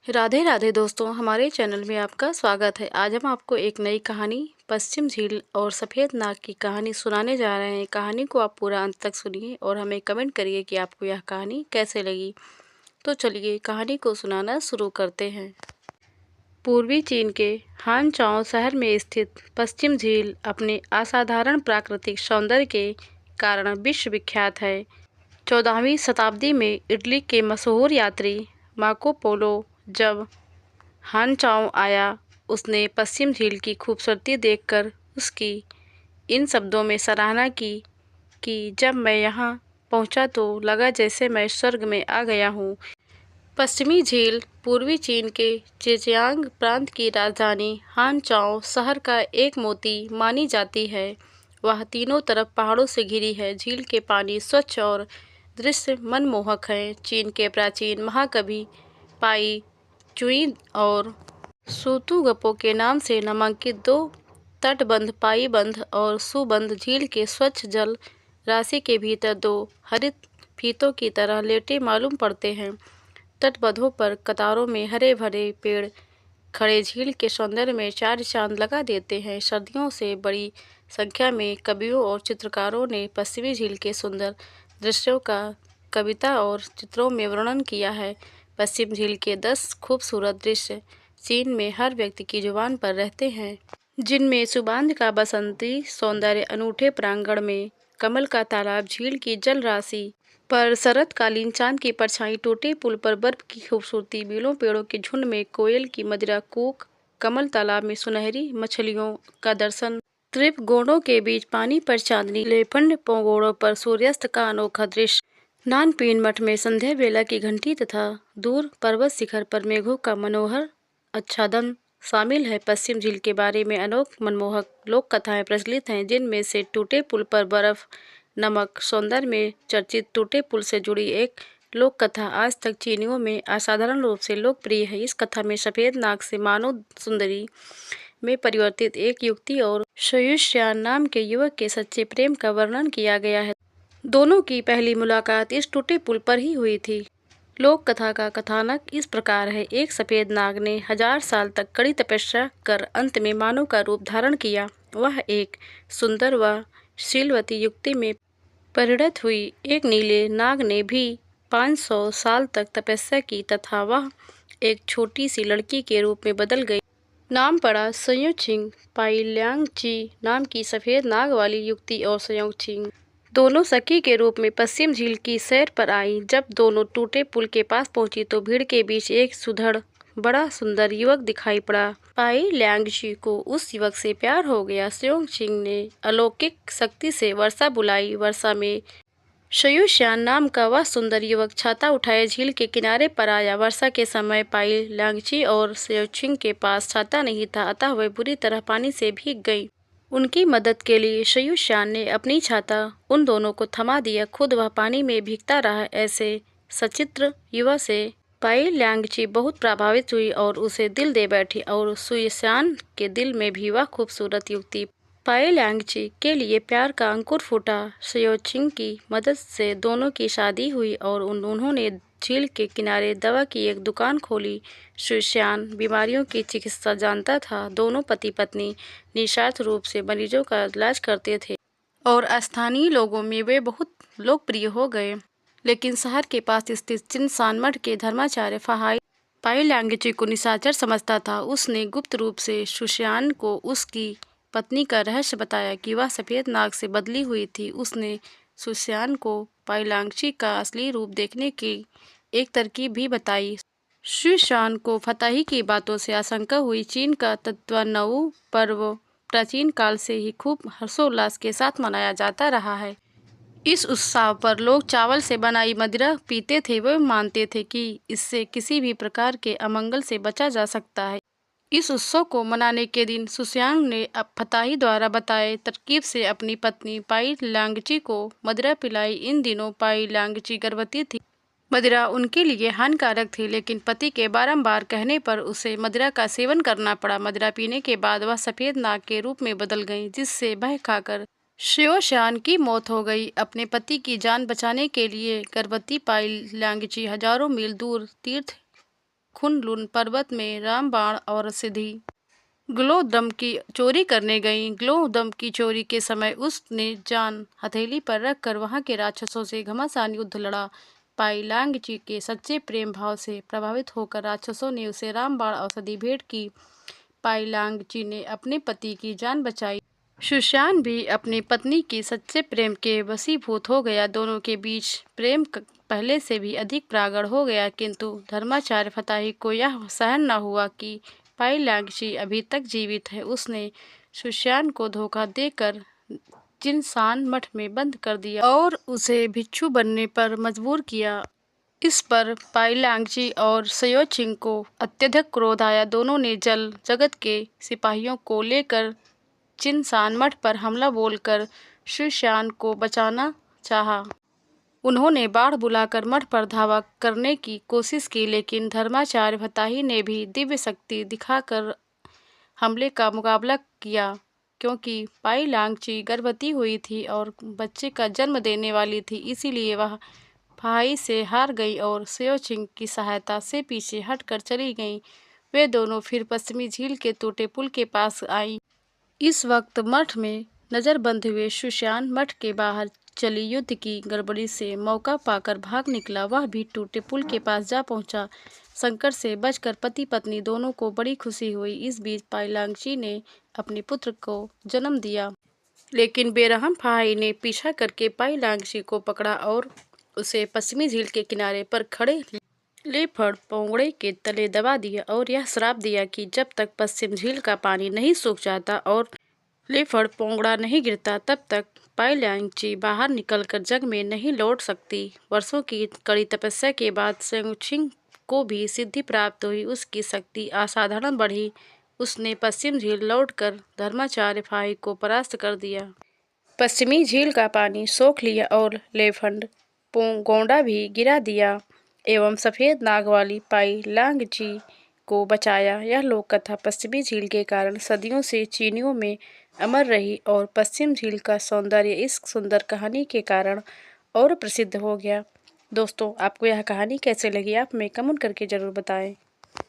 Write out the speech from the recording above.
राधे राधे दोस्तों, हमारे चैनल में आपका स्वागत है। आज हम आपको एक नई कहानी पश्चिम झील और सफ़ेद नाग की कहानी सुनाने जा रहे हैं। कहानी को आप पूरा अंत तक सुनिए और हमें कमेंट करिए कि आपको यह कहानी कैसे लगी। तो चलिए कहानी को सुनाना शुरू करते हैं। पूर्वी चीन के हानचाओ शहर में स्थित पश्चिम झील अपने असाधारण प्राकृतिक सौंदर्य के कारण विश्वविख्यात है। 14वीं शताब्दी में इटली के मशहूर यात्री मार्को पोलो जब हानचाओ आया, उसने पश्चिम झील की खूबसूरती देखकर उसकी इन शब्दों में सराहना की कि जब मैं यहाँ पहुँचा तो लगा जैसे मैं स्वर्ग में आ गया हूँ। पश्चिमी झील पूर्वी चीन के जेजियांग प्रांत की राजधानी हानचाओ शहर का एक मोती मानी जाती है। वह तीनों तरफ पहाड़ों से घिरी है। झील के पानी स्वच्छ और दृश्य मनमोहक है। चीन के प्राचीन महाकवि पाई चुई और सुतुगपो के नाम से नामांकित दो तटबंध पाई बंध और सुबंध झील के स्वच्छ जल राशि के भीतर दो हरित फीतों की तरह लेटे मालूम पड़ते हैं। तटबंधों पर कतारों में हरे भरे पेड़ खड़े झील के सौंदर्य में चार चांद लगा देते हैं। सर्दियों से बड़ी संख्या में कवियों और चित्रकारों ने पश्चिमी झील के सुंदर दृश्यों का कविता और चित्रों में वर्णन किया है। पश्चिम झील के 10 खूबसूरत दृश्य चीन में हर व्यक्ति की जुबान पर रहते हैं, जिनमें सुबांध का बसंती सौंदर्य, अनूठे प्रांगण में कमल का तालाब, झील की जल राशि पर शरतकालीन चांद की परछाई, टूटे पुल पर बर्फ की खूबसूरती, बीलों पेड़ों के झुंड में कोयल की मदिरा कूक, कमल तालाब में सुनहरी मछलियों का दर्शन, त्रिप गोंडों के बीच पानी पर चांदनी, लेफंड पगोड़ों पर सूर्यास्त का अनोखा दृश्य, नानपीन मठ में संध्या बेला की घंटी तथा दूर पर्वत शिखर पर मेघों का मनोहर आच्छादन शामिल है। पश्चिम झील के बारे में अनेक मनमोहक लोक कथाएं प्रचलित हैं, जिनमें से टूटे पुल पर बर्फ नमक सौंदर्य में चर्चित टूटे पुल से जुड़ी एक लोक कथा आज तक चीनियों में असाधारण रूप से लोकप्रिय है। इस कथा में सफेद नाग से मानव सुंदरी में परिवर्तित एक युवती और शयुष्यान नाम के युवक के सच्चे प्रेम का वर्णन किया गया है। दोनों की पहली मुलाकात इस टूटे पुल पर ही हुई थी। लोक कथा का कथानक इस प्रकार है। एक सफेद नाग ने 1000 साल तक कड़ी तपस्या कर अंत में मानव का रूप धारण किया। वह एक सुंदर व शीलवती युवती में परिणत हुई। एक नीले नाग ने भी 500 साल तक तपस्या की तथा वह एक छोटी सी लड़की के रूप में बदल गई। नाम पड़ा संयोचिंग। पाई ल्यांगची नाम की सफेद नाग वाली युवती और संयोचिंग दोनों सखी के रूप में पश्चिम झील की सैर पर आई। जब दोनों टूटे पुल के पास पहुंची तो भीड़ के बीच एक सुधड़ बड़ा सुंदर युवक दिखाई पड़ा। पाई ल्यांगची को उस युवक से प्यार हो गया। संयोचिंग ने अलौकिक शक्ति से वर्षा बुलाई। वर्षा में शयुष्यान नाम का वह सुंदर युवक छाता उठाए झील के किनारे पर आया। वर्षा के समय पाई ल्यांगची और संयोचिंग के पास छाता नहीं था, अतः वह बुरी तरह पानी से भीग गई। उनकी मदद के लिए शयुष्यान ने अपनी छाता उन दोनों को थमा दिया, खुद वह पानी में भीगता रहा। ऐसे सचित्र युवा से पाई ल्यांगची बहुत प्रभावित हुई और उसे दिल दे बैठी और शयुष्यान के दिल में भी वह खूबसूरत युवती पाई ल्यांगची के लिए प्यार का अंकुर फूटा। शयोचिंग की मदद से दोनों की शादी हुई और उन्होंने झील के किनारे दवा की एक दुकान खोली। शयुष्यान बीमारियों की चिकित्सा जानता था। दोनों पति पत्नी निस्वार्थ रूप से मरीजों का इलाज करते थे और स्थानीय लोगों में वे बहुत लोकप्रिय हो गए। लेकिन शहर के पास स्थित चिनसान मठ के धर्माचार्य पाई ल्यांगची को निशाचर समझता था। उसने गुप्त रूप से शयुष्यान को उसकी पत्नी का रहस्य बताया कि वह सफेद नाग से बदली हुई थी। उसने शयुष्यान को पाई ल्यांगची का असली रूप देखने की एक तरकीब भी बताई। शयुष्यान को फताही की बातों से आशंका हुई। चीन का तत्वानऊ पर्व प्राचीन काल से ही खूब हर्षोल्लास के साथ मनाया जाता रहा है। इस उत्सव पर लोग चावल से बनाई मदिरा पीते थे। वे मानते थे कि इससे किसी भी प्रकार के अमंगल से बचा जा सकता है। इस उत्सव को मनाने के दिन शयुष्यान ने फताही द्वारा बताए तरकीब से अपनी पत्नी पाई ल्यांगची को मदिरा पिलाई। इन दिनों पाई ल्यांगची गर्भवती थी। मदिरा उनके लिए हानिकारक थी, लेकिन पति के बारंबार कहने पर उसे मदिरा का सेवन करना पड़ा। मदिरा पीने के बाद वह सफेद नाग के रूप में बदल गई, जिससे भय खाकर शयुष्यान की मौत हो गई। अपने पति की जान बचाने के लिए गर्भवती पाई ल्यांगची हजारों मील दूर तीर्थ खुनलुन पर्वत में रामबाण और सिद्धि ग्लोदम की चोरी करने गई। ग्लोदम की चोरी के समय उसने जान हथेली पर रखकर वहां के राक्षसों से घमासान युद्ध लड़ा। पाइलांग जी के सच्चे प्रेम भाव से प्रभावित होकर राक्षसों ने उसे रामबाण औषधि भेंट की। पाइलांग जी ने अपने पति की जान बचाई। सुशान भी अपनी पत्नी की सच्चे प्रेम के वशीभूत हो गया। दोनों के बीच प्रेम पहले से भी अधिक प्रगाढ़ हो गया, किंतु धर्माचार्य फताही को यह सहन न हुआ कि पाइलांग जी अभी तक जीवित है। उसने सुशान को धोखा देकर जिनसान मठ में बंद कर दिया और उसे भिक्षु बनने पर मजबूर किया। इस पर पाइलांग जी और सयोचिंग को अत्यधिक क्रोध आया। दोनों ने जल जगत के सिपाहियों को लेकर जिनसान मठ पर हमला बोलकर सुशान को बचाना चाहा। उन्होंने बाढ़ बुलाकर मठ पर धावा करने की कोशिश की, लेकिन धर्माचार्य फताही ने भी दिव्य शक्ति दिखाकर हमले का मुकाबला किया। क्योंकि पाइलांग जी गर्भवती हुई थी और बच्चे का जन्म देने वाली थी, इसीलिए वह फाही से हार गई और सयोचिंग की सहायता से पीछे हटकर चली गईं। वे दोनों फिर पश्चिमी झील के टूटे पुल के पास आईं। इस वक्त मठ में नजरबंद हुए सुशान मठ के बाहर चली युद्ध की गड़बड़ी से मौका पाकर भाग निकला। वह भी टूटे पुल के पास जा पहुंचा। संकट से बचकर पति पत्नी दोनों को बड़ी खुशी हुई। इस बीच पाइलांग जी ने अपने पुत्र को जन्म दिया, लेकिन बेरहम फाही ने पीछा करके पाइलांग जी को पकड़ा और उसे पश्चिमी झील के किनारे पर खड़े लेफड़ पोंगड़े के तले दबा दिया और यह श्राप दिया कि जब तक पश्चिम झील का पानी नहीं सूख जाता और लेफड़ पोंगड़ा नहीं गिरता, तब तक पाइलांग जी बाहर निकलकर जग में नहीं लौट सकती। वर्षों की कड़ी तपस्या के बाद सयोचिंग को भी सिद्धि प्राप्त हुई। उसकी शक्ति असाधारण बढ़ी। उसने पश्चिम झील लौटकर धर्माचार्य फाही को परास्त कर दिया। पश्चिमी झील का पानी सोख लिया और लेफड़ पोंगोंडा भी गिरा दिया एवं सफ़ेद नाग वाली पाइलांग जी को बचाया। यह लोक कथा पश्चिमी झील के कारण सदियों से चीनियों में अमर रही और पश्चिम झील का सौंदर्य इस सुंदर कहानी के कारण और प्रसिद्ध हो गया। दोस्तों, आपको यह कहानी कैसे लगी आप हमें कमेंट करके ज़रूर बताएं।